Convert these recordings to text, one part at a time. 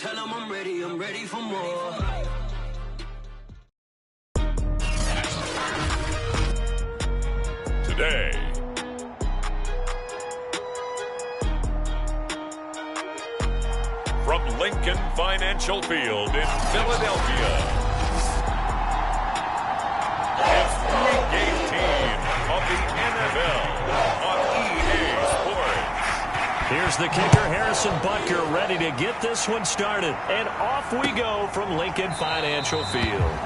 Tell them I'm ready for more. Today, from Lincoln Financial Field in Philadelphia, it's the game team of the NFL on EA Sports. Here's the kicker, Harrison Butker, ready to get this one started. And off we go from Lincoln Financial Field.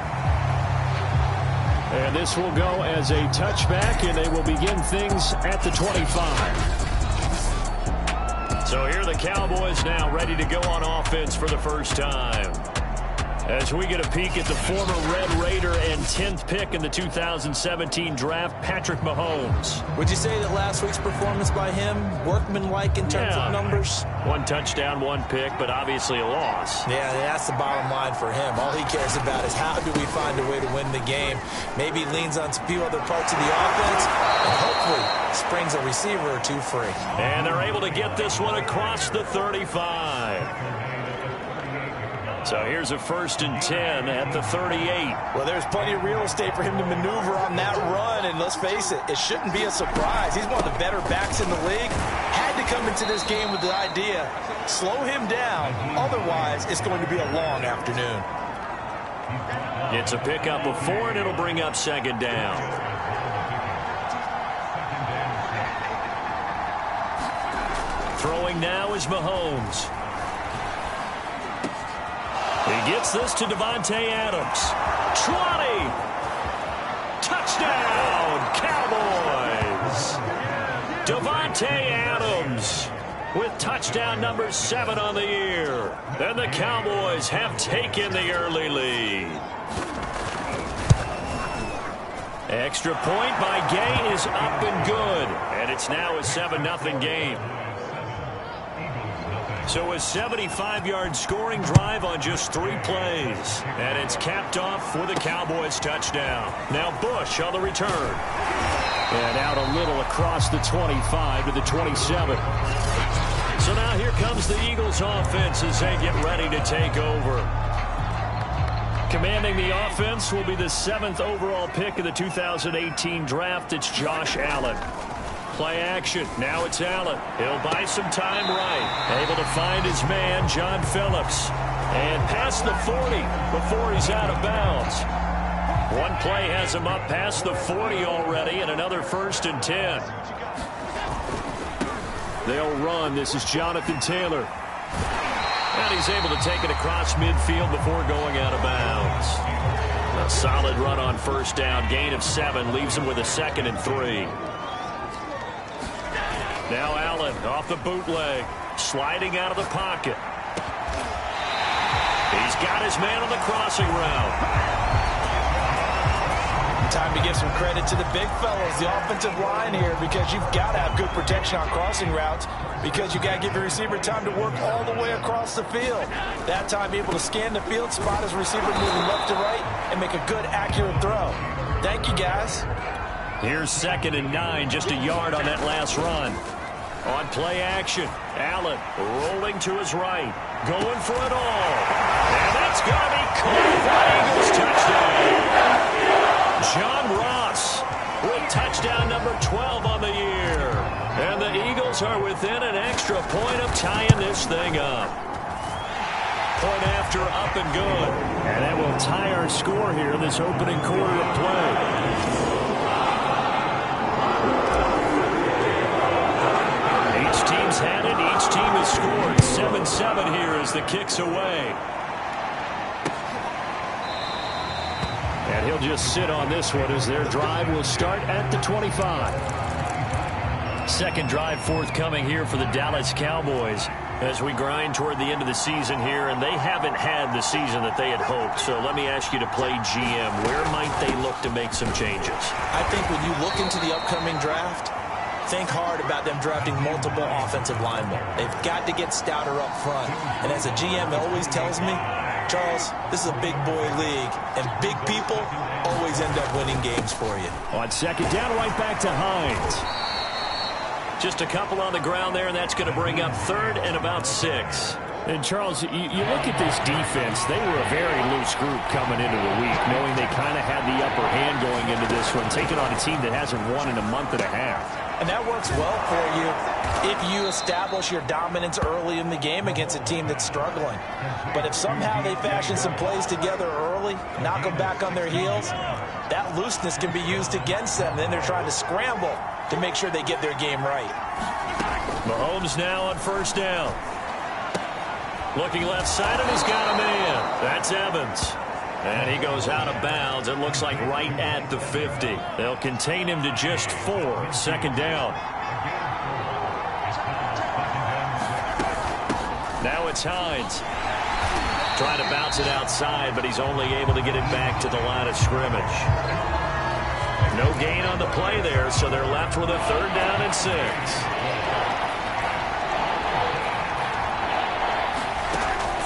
And this will go as a touchback, and they will begin things at the 25. So here are the Cowboys now ready to go on offense for the first time. As we get a peek at the former Red Raider and 10th pick in the 2017 draft, Patrick Mahomes. Would you say that last week's performance by him, workmanlike in terms of numbers? One touchdown, one pick, but obviously a loss. Yeah, that's the bottom line for him. All he cares about is how do we find a way to win the game. Maybe leans on a few other parts of the offense, and hopefully springs a receiver or two free. And they're able to get this one across the 35. So here's a 1st and 10 at the 38. Well, there's plenty of real estate for him to maneuver on that run, and let's face it, it shouldn't be a surprise. He's one of the better backs in the league. Had to come into this game with the idea, slow him down, otherwise it's going to be a long afternoon. It's a pickup of 4, and it'll bring up 2nd down. Throwing now is Mahomes. He gets this to Davante Adams. 20. Touchdown, Cowboys. Davante Adams with touchdown number 7 on the year. And the Cowboys have taken the early lead. Extra point by Gay is up and good. And it's now a 7-0 game. So a 75-yard scoring drive on just 3 plays. And it's capped off for the Cowboys touchdown. Now Bush on the return. And out a little across the 25 to the 27. So now here comes the Eagles offense as they get ready to take over. Commanding the offense will be the 7th overall pick of the 2018 draft. It's Josh Allen. Play action. Now it's Allen. He'll buy some time right. Able to find his man, John Phillips. And past the 40 before he's out of bounds. One play has him up past the 40 already, and another 1st and 10. They'll run. This is Jonathan Taylor. And he's able to take it across midfield before going out of bounds. A solid run on 1st down. Gain of 7 leaves him with a 2nd and 3. Now Allen off the bootleg, sliding out of the pocket. He's got his man on the crossing route. Time to give some credit to the big fellas, the offensive line here, because you've got to have good protection on crossing routes, because you got to give your receiver time to work all the way across the field. That time able to scan the field, spot his receiver moving left to right, and make a good, accurate throw. Thank you, guys. Here's 2nd and 9, just a yard on that last run. On play action, Allen rolling to his right, going for it all. And that's going to be caught for an Eagles touchdown. John Ross with touchdown number 12 on the year. And the Eagles are within an extra point of tying this thing up. Point after, up and good. And that will tie our score here in this opening quarter of play. Team's had it. Each team has scored. 7-7 here as the kick's away. And he'll just sit on this one as their drive will start at the 25. 2nd drive forthcoming here for the Dallas Cowboys as we grind toward the end of the season here, and they haven't had the season that they had hoped. So let me ask you to play GM. Where might they look to make some changes? I think when you look into the upcoming draft, think hard about them drafting multiple offensive linemen. They've got to get stouter up front. And as a GM always tells me, Charles, this is a big boy league, and big people always end up winning games for you. On 2nd down, right back to Hines. Just a couple on the ground there, and that's going to bring up 3rd and about 6. And, Charles, you look at this defense, they were a very loose group coming into the week, knowing they kind of had the upper hand going into this one, taking on a team that hasn't won in a month and a half. And that works well for you if you establish your dominance early in the game against a team that's struggling. But if somehow they fashion some plays together early, knock them back on their heels, that looseness can be used against them. Then they're trying to scramble to make sure they get their game right. Mahomes now on first down. Looking left side, and he's got a man. That's Evans. And he goes out of bounds. It looks like right at the 50. They'll contain him to just 4. Second down. Now it's Hines. Trying to bounce it outside, but he's only able to get it back to the line of scrimmage. No gain on the play there, so they're left with a 3rd down and 6.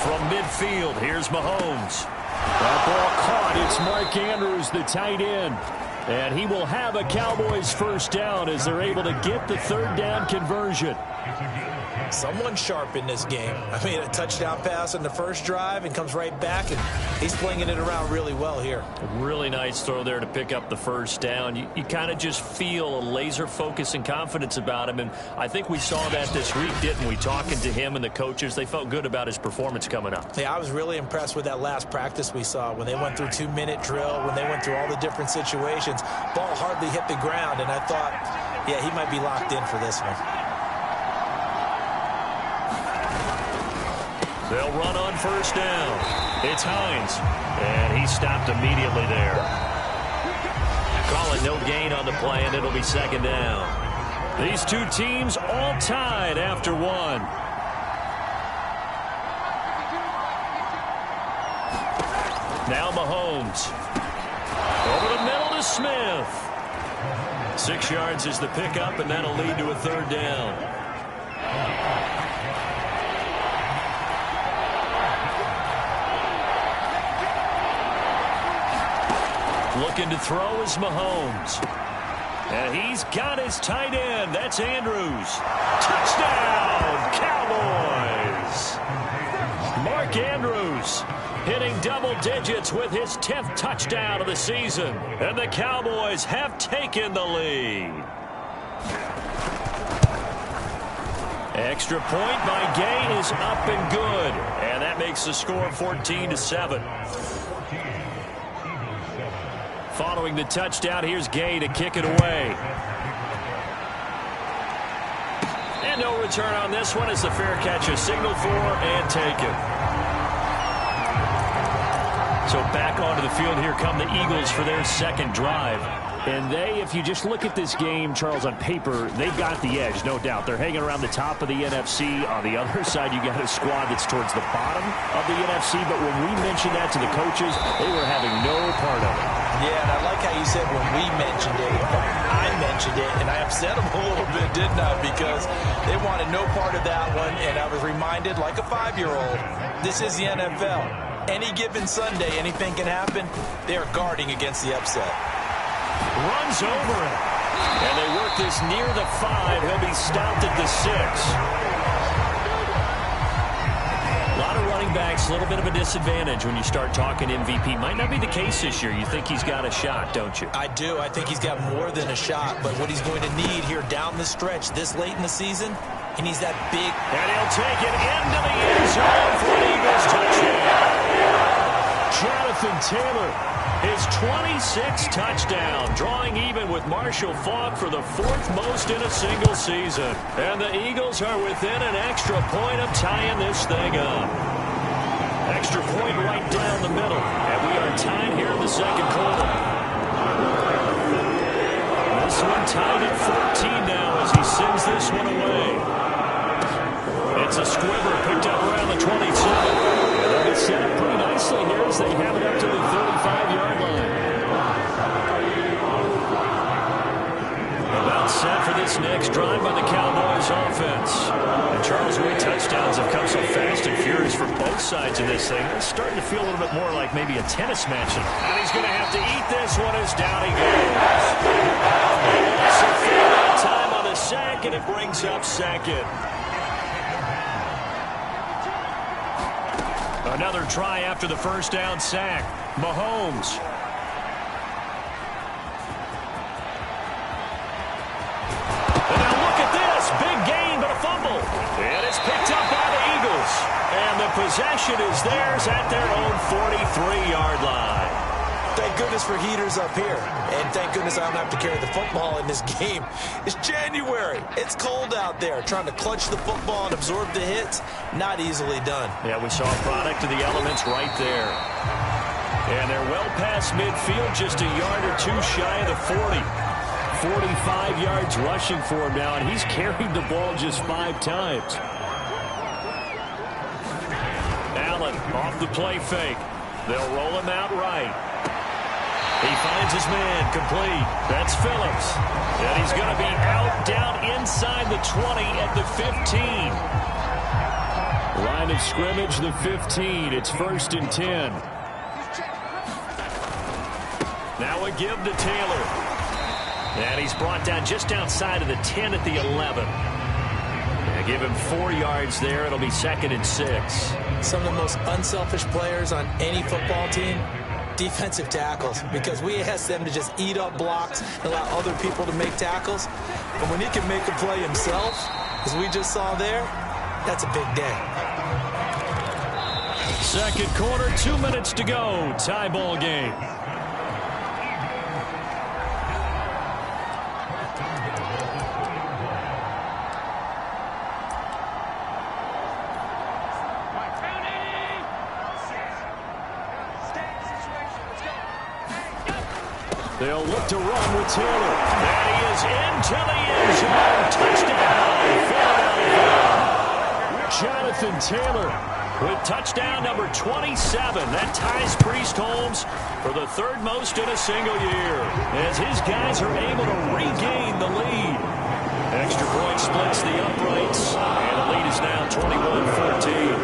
From midfield, here's Mahomes. That ball caught. It's Mark Andrews, the tight end. And he will have a Cowboys first down as they're able to get the 3rd down conversion. Someone sharp in this game. I mean, a touchdown pass on the first drive and comes right back, and he's flinging it around really well here. A really nice throw there to pick up the first down. You kind of just feel a laser focus and confidence about him, and I think we saw that this week, didn't we? Talking to him and the coaches, they felt good about his performance coming up. Yeah, I was really impressed with that last practice we saw when they went through 2-minute drill, when they went through all the different situations. Ball hardly hit the ground, and I thought, yeah, he might be locked in for this one. They'll run on first down. It's Hines. And he stopped immediately there. Call it no gain on the play, and it'll be 2nd down. These two teams all tied after 1. Now Mahomes. Over the middle to Smith. 6 yards is the pickup, and that'll lead to a 3rd down. Looking to throw is Mahomes. And he's got his tight end. That's Andrews. Touchdown, Cowboys! Mark Andrews hitting double digits with his 10th touchdown of the season. And the Cowboys have taken the lead. Extra point by Gay is up and good. And that makes the score 14-7. Following the touchdown, here's Gay to kick it away. And no return on this one as the fair catch is signaled for and taken. So back onto the field, here come the Eagles for their 2nd drive. And they, if you just look at this game, Charles, on paper, they've got the edge, no doubt. They're hanging around the top of the NFC. On the other side, you got a squad that's towards the bottom of the NFC. But when we mentioned that to the coaches, they were having no part of it. Yeah, and I like how you said when we mentioned it, I mentioned it, and I upset them a little bit, didn't I? Because they wanted no part of that one, and I was reminded, like a 5-year-old, this is the NFL. Any given Sunday, anything can happen. They are guarding against the upset. Runs over it. And they work this near the 5. He'll be stopped at the 6. A lot of running backs, a little bit of a disadvantage when you start talking MVP. Might not be the case this year. You think he's got a shot, don't you? I do. I think he's got more than a shot. But what he's going to need here down the stretch this late in the season, he needs that big. And he'll take it into the end zone for an Eagles touchdown. Jonathan Taylor, his 26th touchdown, drawing even with Marshall Faulk for the 4th most in a single season. And the Eagles are within an extra point of tying this thing up. Extra point right down the middle. And we are tied here in the 2nd quarter. This one tied at 14 now as he sends this one away. It's a squibber picked up around the 27. And they'll get set up pretty nicely here as they have it up to the 35-yard line. About set for this next drive by the Cowboys offense. And Charles, Wade touchdowns have come so fast and furious for both sides of this thing. It's starting to feel a little bit more like maybe a tennis match. And he's going to have to eat this one as down he goes. So time on the sack, and it brings up 2nd. Another try after the first down sack. Mahomes. And now look at this. Big gain, but a fumble. And it's picked up by the Eagles. And the possession is theirs at their own 43-yard line. Thank goodness for heaters up here. And thank goodness I don't have to carry the football in this game. It's January. It's cold out there. Trying to clutch the football and absorb the hits, not easily done. Yeah, we saw a product of the elements right there. And they're well past midfield, just a yard or two shy of the 40. 45 yards rushing for him now, and he's carried the ball just 5 times. Allen off the play fake. They'll roll him out right. He finds his man, complete. That's Phillips. And he's going to be out down inside the 20 at the 15. Line of scrimmage, the 15. It's 1st and 10. Now a give to Taylor. And he's brought down just outside of the 10 at the 11. And give him 4 yards there. It'll be 2nd and 6. Some of the most unselfish players on any football team, defensive tackles, because we ask them to just eat up blocks and allow other people to make tackles. But when he can make a play himself, as we just saw there, that's a big day. Second quarter, 2 minutes to go. Tie ball game. They'll look to run with Taylor. And he is into the end zone. Touchdown, Philadelphia. Jonathan Taylor with touchdown number 27. That ties Priest Holmes for the 3rd most in a single year, as his guys are able to regain the lead. Extra point splits the uprights, and the lead is now 21-14.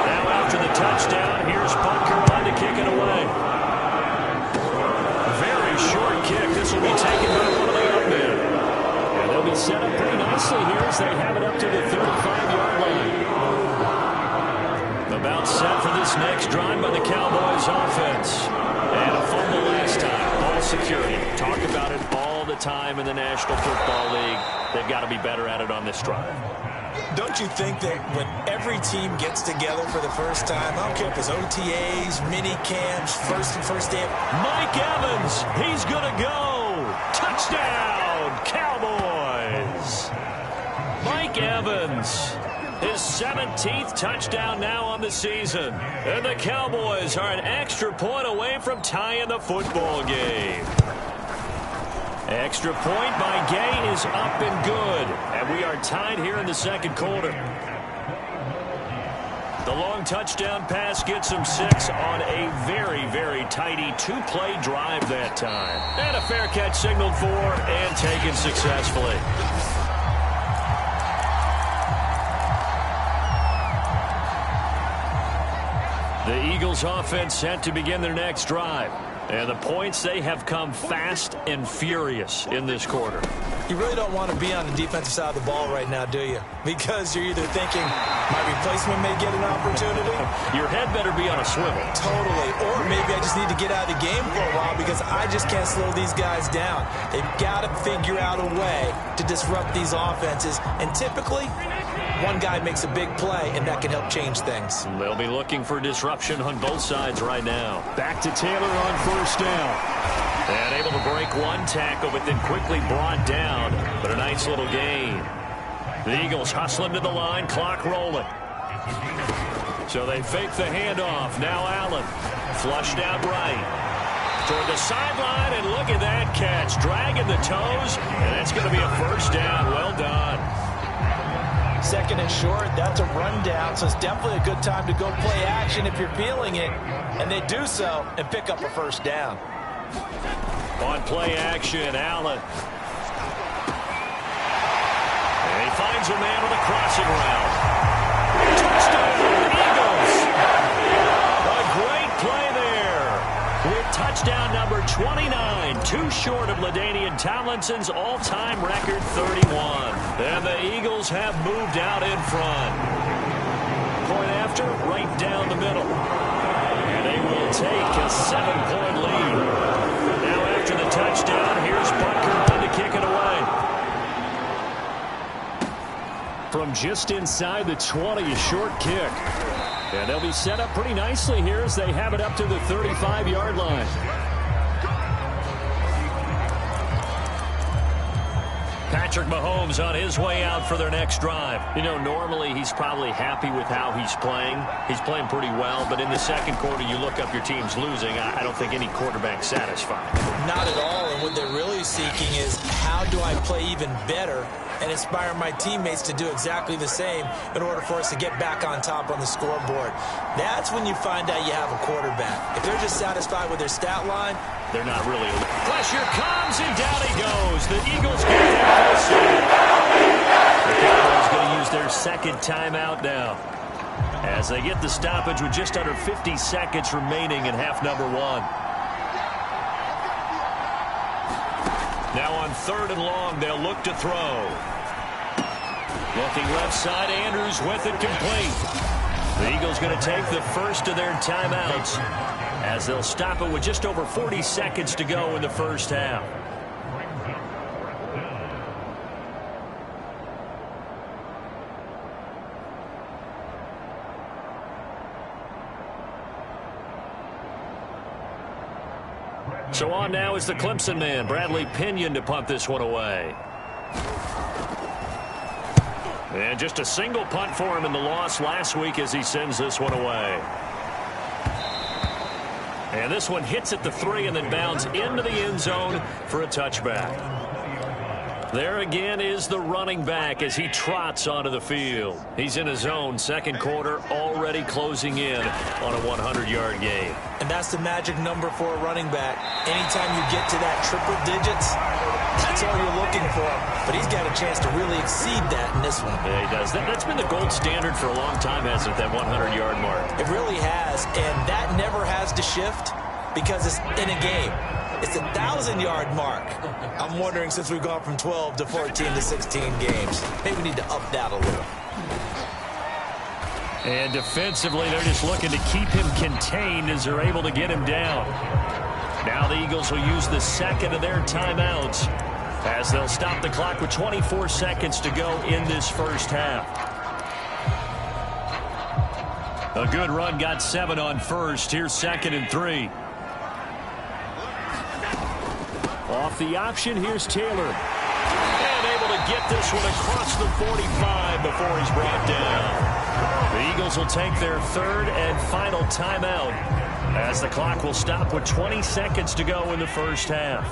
Now after the touchdown, here's Bunker on to kick it away. Short kick. This will be taken by one of the young men. And they'll be set up pretty nicely here as they have it up to the 35-yard line. About set for this next drive by the Cowboys offense. And a fumble last time. Ball security. Talk about it all the time in the National Football League. They've got to be better at it on this drive. Don't you think that when every team gets together for the first time, I don't care if it's OTAs, mini camps, first day, Mike Evans, he's going to go. Touchdown, Cowboys. Mike Evans, his 17th touchdown now on the season. And the Cowboys are an extra point away from tying the football game. Extra point by Gay is up and good. And we are tied here in the second quarter. The long touchdown pass gets him 6 on a very, very tidy 2-play drive that time. And a fair catch signaled for and taken successfully. The Eagles offense set to begin their next drive. And the points, they have come fast and furious in this quarter. You really don't want to be on the defensive side of the ball right now, do you? Because you're either thinking, my replacement may get an opportunity. Your head better be on a swivel. Totally. Or maybe I just need to get out of the game for a while because I just can't slow these guys down. They've got to figure out a way to disrupt these offenses. And typically, one guy makes a big play, and that can help change things. They'll be looking for disruption on both sides right now. Back to Taylor on first down. And able to break one tackle, but then quickly brought down. But a nice little gain. The Eagles hustling to the line, clock rolling. So they fake the handoff. Now Allen flushed out right. Toward the sideline, and look at that catch. Dragging the toes, and that's going to be a first down. Well done. 2nd and short, that's a rundown, so it's definitely a good time to go play action if you're feeling it. And they do so and pick up a first down. On play action, Allen. And he finds a man on a crossing route. Touchdown, Eagles! A great play there. With touchdown number 29, too short of LaDainian Tomlinson's all-time record 31. And the Eagles have moved out in front. Point after after, right down the middle. And they will take a 7-point lead. Now after the touchdown, here's Butker on to kick it away. From just inside the 20, a short kick. And they'll be set up pretty nicely here as they have it up to the 35-yard line. Patrick Mahomes on his way out for their next drive. You know, normally he's probably happy with how he's playing. He's playing pretty well, but in the second quarter, you look up your team's losing. I don't think any quarterback's satisfied. Not at all, and what they're really seeking is how do I play even better and inspire my teammates to do exactly the same in order for us to get back on top on the scoreboard. That's when you find out you have a quarterback. If they're just satisfied with their stat line, they're not really. Pressure comes, and down he goes. The Eagles get there for the save. The Cowboys going to use their second timeout now as they get the stoppage with just under 50 seconds remaining in half number one. Now on 3rd and long, they'll look to throw. Looking left side, Andrews with it complete. The Eagles going to take the first of their timeouts as they'll stop it with just over 40 seconds to go in the first half. So on now is the Clemson man, Bradley Pinion, to punt this one away. And just a single punt for him in the loss last week as he sends this one away. And this one hits at the 3 and then bounds into the end zone for a touchback. There again is the running back as he trots onto the field. He's in his own second quarter, already closing in on a 100-yard game. And that's the magic number for a running back. Anytime you get to that triple digits, that's all you're looking for. But he's got a chance to really exceed that in this one. Yeah, he does. That's been the gold standard for a long time, hasn't it, that 100-yard mark? It really has, and that never has to shift because it's in a game. It's a 1,000-yard mark. I'm wondering, since we've gone from 12 to 14 to 16 games, maybe we need to up that a little. And defensively, they're just looking to keep him contained as they're able to get him down. Now the Eagles will use the second of their timeouts as they'll stop the clock with 24 seconds to go in this first half. A good run got 7 on first. Here's 2nd and 3. Off the option, here's Taylor. And able to get this one across the 45 before he's brought down. The Eagles will take their 3rd and final timeout as the clock will stop with 20 seconds to go in the first half.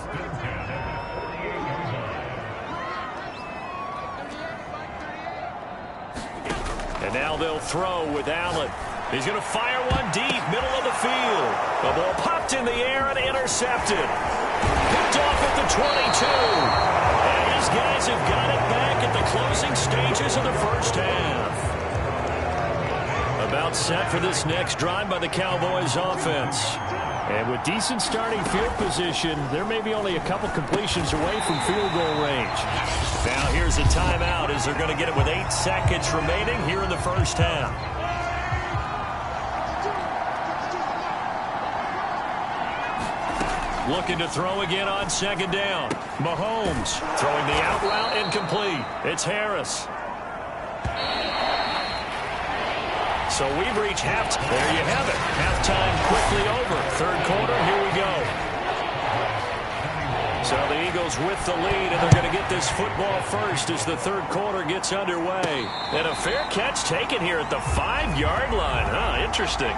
And now they'll throw with Allen. He's going to fire one deep, middle of the field. The ball popped in the air and intercepted. Picked off at the 22. And his guys have got it back at the closing stages of the first half. About set for this next drive by the Cowboys offense. And with decent starting field position, there may be only a couple completions away from field goal range. Now here's a timeout as they're going to get it with 8 seconds remaining here in the first half. Looking to throw again on 2nd down. Mahomes throwing the out route incomplete. It's Harris. So we've reached halftime. There you have it. Halftime quickly over. 3rd quarter, here we go. So the Eagles with the lead, and they're going to get this football first as the 3rd quarter gets underway. And a fair catch taken here at the 5-yard line. Huh, interesting.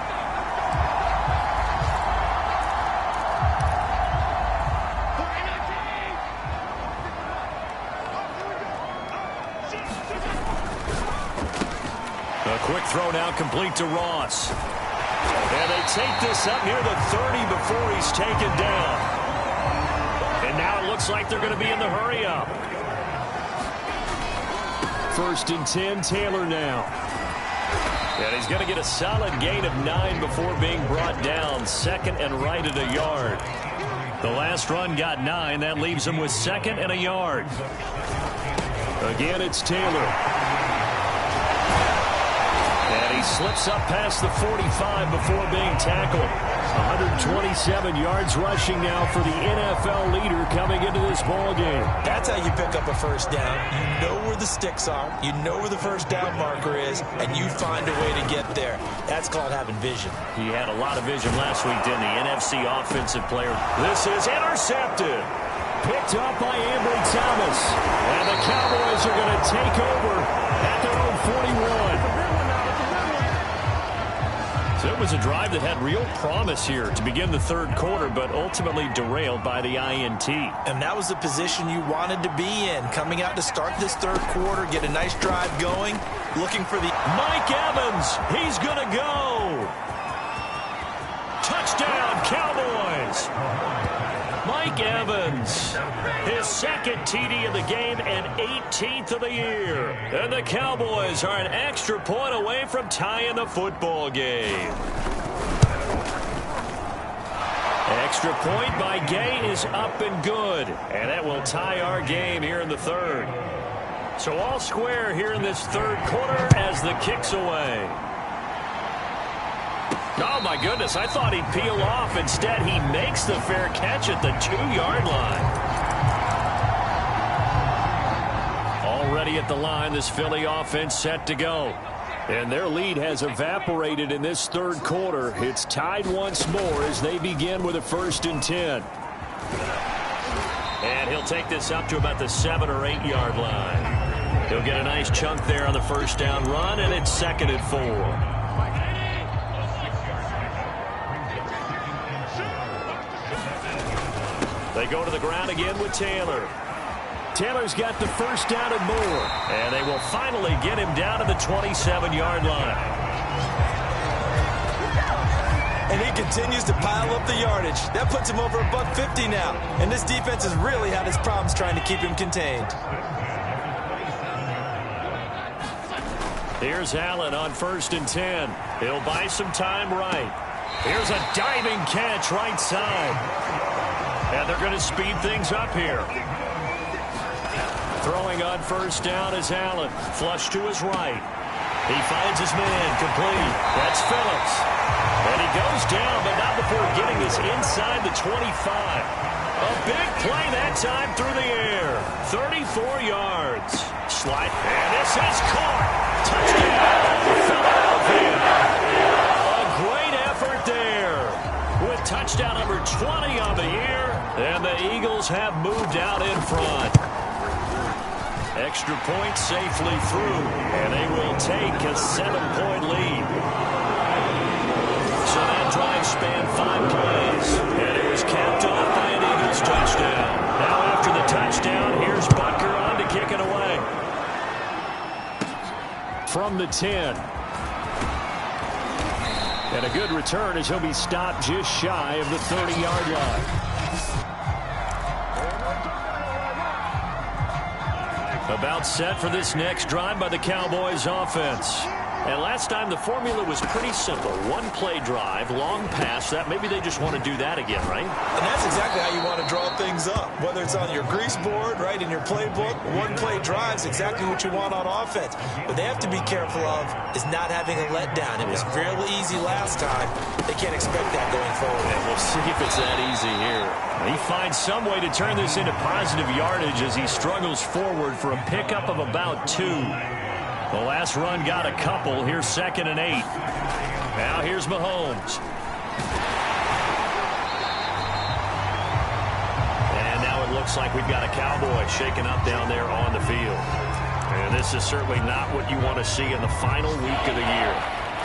A quick throw now complete to Ross. And they take this up near the 30 before he's taken down. And now it looks like they're going to be in the hurry-up. 1st and 10, Taylor now. And he's going to get a solid gain of 9 before being brought down. 2nd and right at a yard. The last run got 9. That leaves him with 2nd and a yard. Again, it's Taylor. slips up past the 45 before being tackled. 127 yards rushing now for the NFL leader coming into this ball game. That's how you pick up a first down. You know where the sticks are, you know where the first down marker is, and you find a way to get there. That's called having vision. He had a lot of vision last week, didn't he? NFC offensive player. This is intercepted. Picked up by Ambry Thomas. And the Cowboys are going to take over at their own 41. So it was a drive that had real promise here to begin the third quarter, but ultimately derailed by the INT. And that was the position you wanted to be in. Coming out to start this third quarter, get a nice drive going, looking for the... Mike Evans, he's going to go. Touchdown, Cowboys. Mike Evans, his second TD of the game and 18th of the year. And the Cowboys are an extra point away from tying the football game. Extra point by Gay is up and good. And that will tie our game here in the third. So all square here in this third quarter as the kick's away. Oh, my goodness, I thought he'd peel off. Instead, he makes the fair catch at the 2-yard line. Already at the line, this Philly offense set to go. And their lead has evaporated in this third quarter. It's tied once more as they begin with a 1st and 10. And he'll take this up to about the 7- or 8-yard line. He'll get a nice chunk there on the first down run, and it's 2nd and 4. They go to the ground again with Taylor. Taylor's got the first down and more. And they will finally get him down to the 27-yard line. And he continues to pile up the yardage. That puts him over $150 now. And this defense has really had its problems trying to keep him contained. Here's Allen on 1st and 10. He'll buy some time right. Here's a diving catch right side. And they're going to speed things up here. Throwing on first down is Allen. Flush to his right. He finds his man complete. That's Phillips. And he goes down, but not before getting us inside the 25. A big play that time through the air. 34 yards. Slide. And this is caught. Touchdown, Philadelphia. A great effort there. With touchdown number 20 on the year. And the Eagles have moved out in front. Extra point safely through. And they will take a 7-point lead. So that drive spanned 5 plays. And it was capped off by an Eagles touchdown. Now after the touchdown, here's Butker on to kick it away. From the 10. And a good return as he'll be stopped just shy of the 30-yard line. About set for this next drive by the Cowboys offense. And last time the formula was pretty simple. One-play drive, long pass. That maybe they just want to do that again, right? And that's exactly how you want to draw things up. Whether it's on your grease board, right, in your playbook, one-play drive's exactly what you want on offense. What they have to be careful of is not having a letdown. It was fairly easy last time. They can't expect that going forward. And we'll see if it's that easy here. He finds some way to turn this into positive yardage as he struggles forward for a pickup of about 2. The last run got a couple. Here's 2nd and 8. Now here's Mahomes. And now it looks like we've got a Cowboy shaken up down there on the field. And this is certainly not what you want to see in the final week of the year.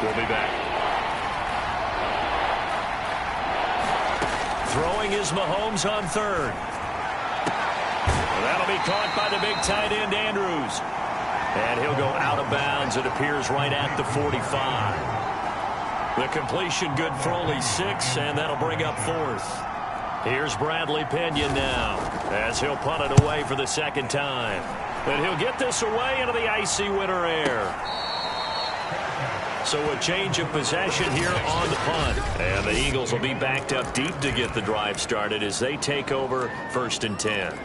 We'll be back. Throwing is Mahomes on 3rd. That'll be caught by the big tight end, Andrews. And he'll go out of bounds. It appears right at the 45. The completion good for only 6, and that'll bring up 4th. Here's Bradley Pinion now as he'll punt it away for the 2nd time. And he'll get this away into the icy winter air. So a change of possession here on the punt. And the Eagles will be backed up deep to get the drive started as they take over 1st and 10.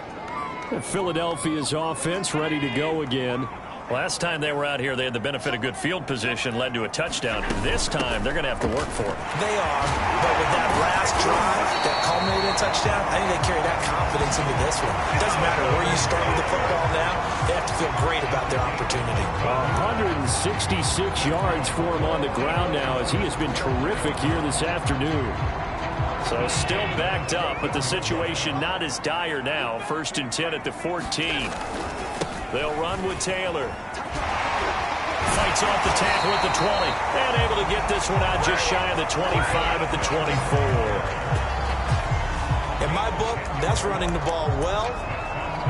Philadelphia's offense ready to go again. Last time they were out here, they had the benefit of good field position, led to a touchdown. This time, they're going to have to work for it. They are, but with that last drive that culminated in a touchdown, I think they carry that confidence into this one. It doesn't matter where you start with the football now. They have to feel great about their opportunity. 166 yards for him on the ground now, as he has been terrific here this afternoon. So still backed up, but the situation not as dire now. 1st and 10 at the 14. They'll run with Taylor. Fights off the tackle at the 20. And able to get this one out just shy of the 25 at the 24. In my book, that's running the ball well,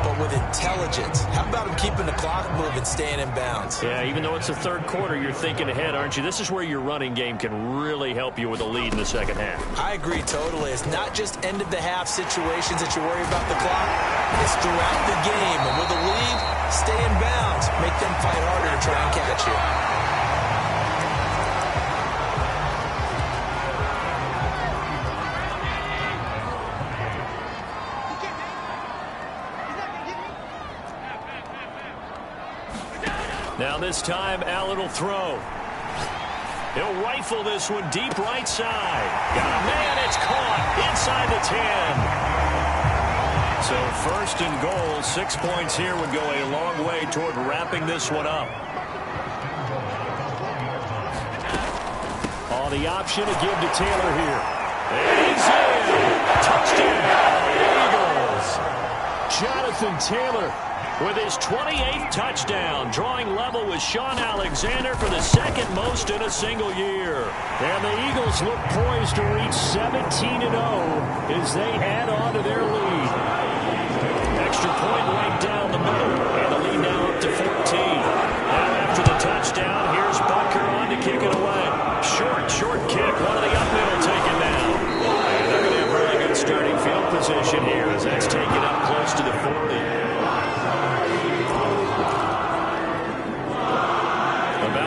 but with intelligence. How about him keeping the clock moving, staying in bounds? Yeah, even though it's the third quarter, you're thinking ahead, aren't you? This is where your running game can really help you with a lead in the second half. I agree totally. It's not just end-of-the-half situations that you worry about the clock. It's throughout the game. And with a lead, stay in bounds. Make them fight harder to try and catch you. Now this time, Allen will throw. He'll rifle this one deep right side. Got a man, it's caught inside the 10. So 1st and goal, 6 points here would go a long way toward wrapping this one up. Oh, the option to give to Taylor here. And he's in. Touchdown, Eagles. Jonathan Taylor with his 28th touchdown, drawing level with Sean Alexander for the second most in a single year. And the Eagles look poised to reach 17-0 as they add on to their lead. Extra point right down the middle, and the lead now up to 14. Now after the touchdown, here's Butker on to kick it away. Short kick, one of the up middle taken down. And they're going to have really good starting field position here as that's taken up close to the 40.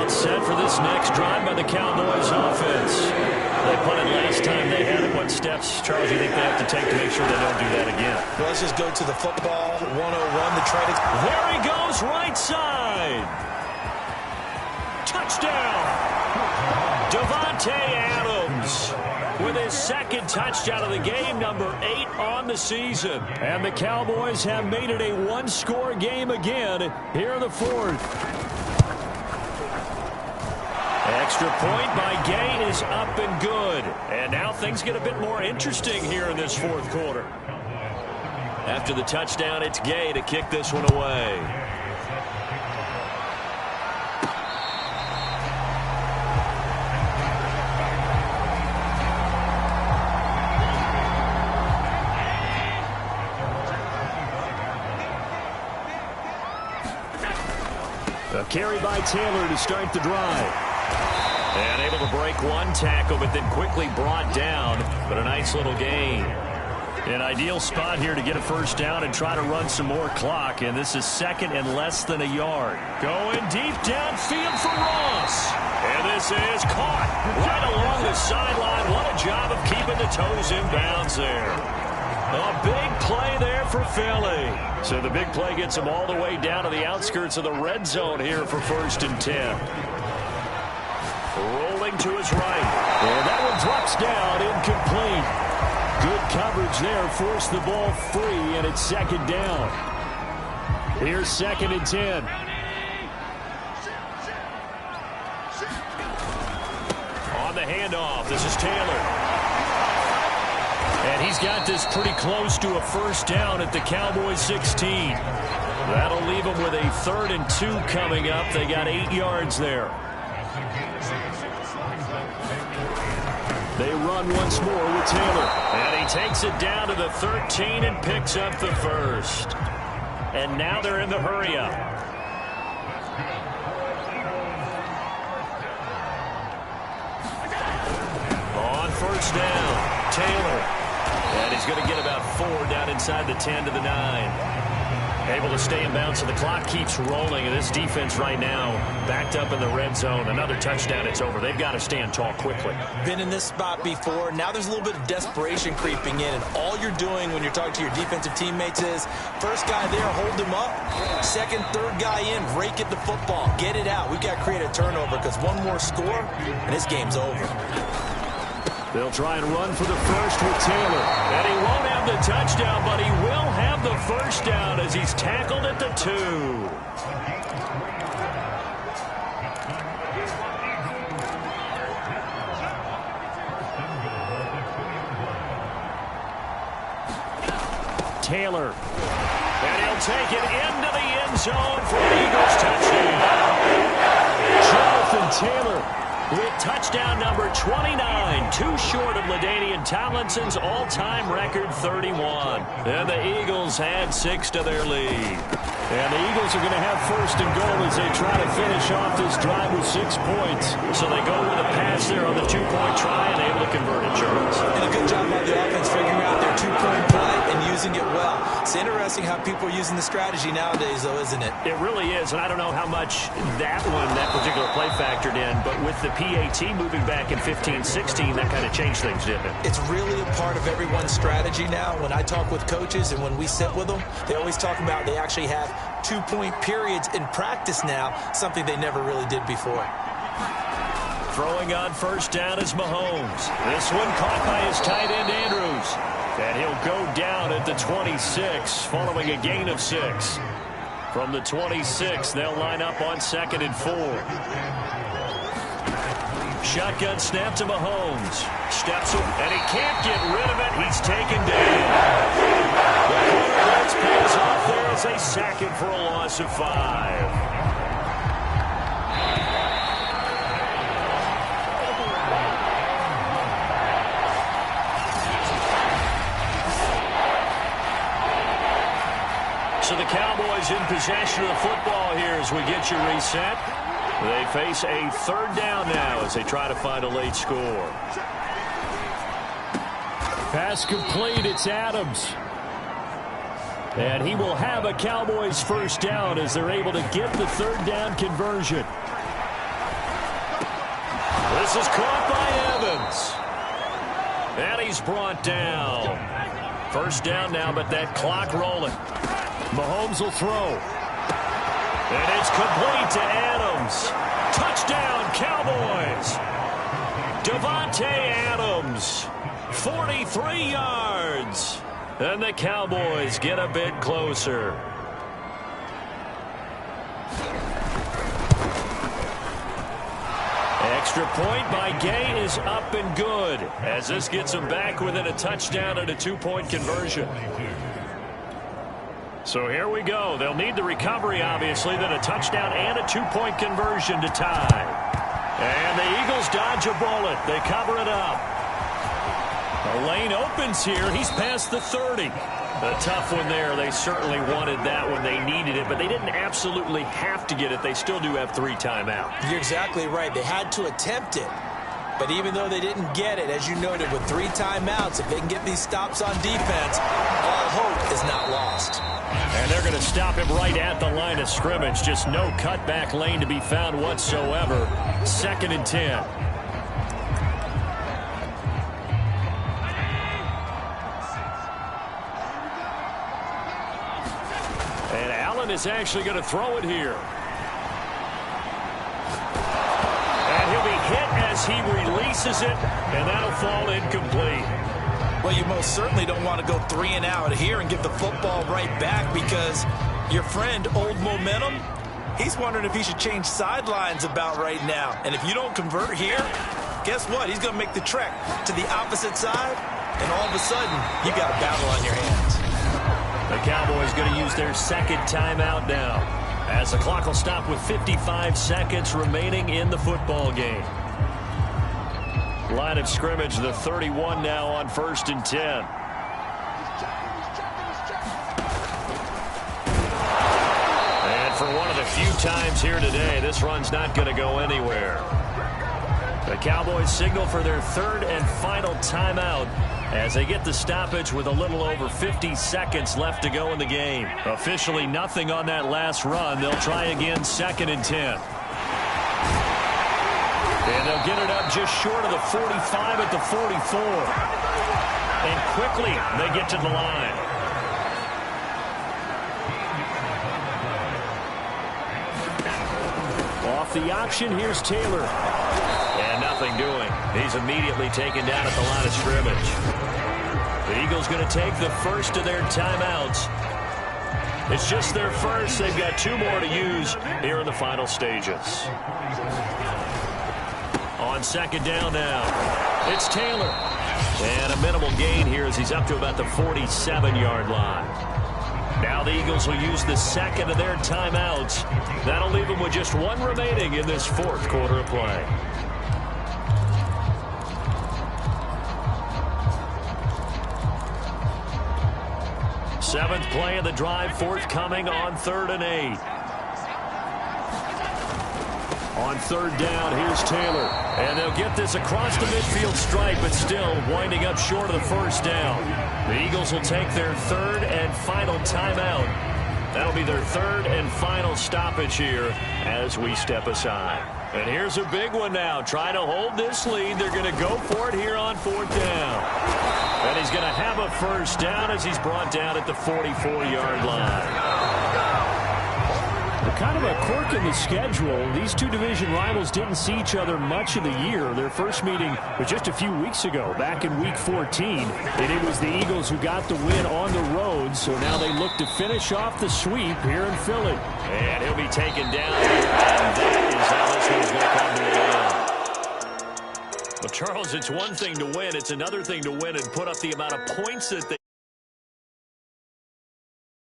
Set for this next drive by the Cowboys offense. They punted last time they had it. What steps, Charles, do you think they have to take to make sure they don't do that again? Well, let's just go to the football 101 to try to... There he goes, right side. Touchdown. Davante Adams with his second touchdown of the game, number 8 on the season. And the Cowboys have made it a one-score game again here in the 4th. Extra point by Gay is up and good. And now things get a bit more interesting here in this 4th quarter. After the touchdown, it's Gay to kick this one away. A carry by Taylor to start the drive. And able to break one tackle, but then quickly brought down. But a nice little gain. An ideal spot here to get a first down and try to run some more clock. And this is 2nd and less than a yard. Going deep downfield for Ross. And this is caught right along the sideline. What a job of keeping the toes in bounds there. A big play there for Philly. So the big play gets him all the way down to the outskirts of the red zone here for 1st and 10. Rolling to his right. And that one drops down, incomplete. Good coverage there, forced the ball free, and it's 2nd down. Here's 2nd and 10. On the handoff, this is Taylor. And he's got this pretty close to a first down at the Cowboys 16. That'll leave them with a 3rd and 2 coming up. They got 8 yards there. They run once more with Taylor. And he takes it down to the 13 and picks up the first. And now they're in the hurry-up. On first down, Taylor. And he's going to get about 4 down inside the 10 to the 9. Able to stay in bounds, so the clock keeps rolling. And this defense right now backed up in the red zone. Another touchdown, it's over. They've got to stand tall quickly. Been in this spot before. Now there's a little bit of desperation creeping in. And all you're doing when you're talking to your defensive teammates is, first guy there, hold him up. Second, third guy in, rake at the football. Get it out. We've got to create a turnover because one more score, and this game's over. They'll try and run for the first with Taylor. And he won't have the touchdown, but he will have the first down as he's tackled at the 2. Taylor. And he'll take it into the end zone for the Eagles touchdown. Jonathan Taylor with touchdown number 29, too short of LaDainian Tomlinson's all-time record 31. And the Eagles add 6 to their lead. And the Eagles are going to have first and goal as they try to finish off this drive with 6 points. So they go with a pass there on the 2-point try and able to convert it, Charles. And a good job by the offense figuring out their 2-point play and using it well. It's interesting how people are using the strategy nowadays, though, isn't it? It really is, and I don't know how much that particular play factored in, but with the PAT moving back in 15-16, that kind of changed things, didn't it? It's really a part of everyone's strategy now. When I talk with coaches and when we sit with them, they always talk about they actually have 2-point periods in practice now, something they never really did before. Throwing on first down is Mahomes. This one caught by his tight end, Andrews. And he'll go down at the 26, following a gain of 6. From the 26, they'll line up on 2nd and 4. Shotgun snap to Mahomes. Steps him, and he can't get rid of it. He's taken down. The corner blitz pays off there as they sack him for a loss of 5. So the Cowboys in possession of the football here as we get you reset. They face a 3rd down now as they try to find a late score. Pass complete, it's Adams. And he will have a Cowboys first down as they're able to get the 3rd down conversion. This is caught by Evans. And he's brought down. First down now, but that clock rolling. Mahomes will throw. And it's complete to Adams. Touchdown, Cowboys. Davante Adams, 43 yards. And the Cowboys get a bit closer. Extra point by Gay is up and good as this gets them back within a touchdown and a 2-point conversion. So here we go. They'll need the recovery, obviously, then a touchdown and a 2-point conversion to tie. And the Eagles dodge a bullet. They cover it up. The lane opens here. He's past the 30. A tough one there. They certainly wanted that when they needed it, but they didn't absolutely have to get it. They still do have 3 timeouts. You're exactly right. They had to attempt it. But even though they didn't get it, as you noted, with 3 timeouts, if they can get these stops on defense, all hope is not lost. And they're going to stop him right at the line of scrimmage. Just no cutback lane to be found whatsoever. 2nd and 10. And Allen is actually going to throw it here. And he'll be hit as he releases it, and that'll fall incomplete. Well, you most certainly don't want to go 3 and out here and give the football right back because your friend, Old Momentum, he's wondering if he should change sidelines about right now. And if you don't convert here, guess what? He's going to make the trek to the opposite side, and all of a sudden, you got a battle on your hands. The Cowboys going to use their 2nd timeout now as the clock will stop with 55 seconds remaining in the football game. Line of scrimmage, the 31 now on 1st and 10. And for one of the few times here today, this run's not going to go anywhere. The Cowboys signal for their third and final timeout as they get the stoppage with a little over 50 seconds left to go in the game. Officially nothing on that last run. They'll try again, 2nd and 10. And they'll get it up just short of the 45 at the 44. And quickly they get to the line. Off the option, here's Taylor. And nothing doing. He's immediately taken down at the line of scrimmage. The Eagles going to take the first of their timeouts. It's just their first. They've got 2 more to use here in the final stages. On 2nd down now, it's Taylor. And a minimal gain here as he's up to about the 47-yard line. Now the Eagles will use the 2nd of their timeouts. That'll leave them with just 1 remaining in this 4th quarter of play. Seventh play of the drive forthcoming on 3rd and 8. On 3rd down, here's Taylor. And they'll get this across the midfield stripe, but still winding up short of the 1st down. The Eagles will take their 3rd and final timeout. That'll be their 3rd and final stoppage here as we step aside. And here's a big one now. Trying to hold this lead. They're going to go for it here on 4th down. And he's going to have a 1st down as he's brought down at the 44-yard line. Kind of a quirk in the schedule. These 2 division rivals didn't see each other much of the year. Their first meeting was just a few weeks ago, back in Week 14. And it was the Eagles who got the win on the road, so now they look to finish off the sweep here in Philly. And he'll be taken down here, and that is how this one's going to come to an end. Well, Charles, it's one thing to win. It's another thing to win and put up the amount of points that they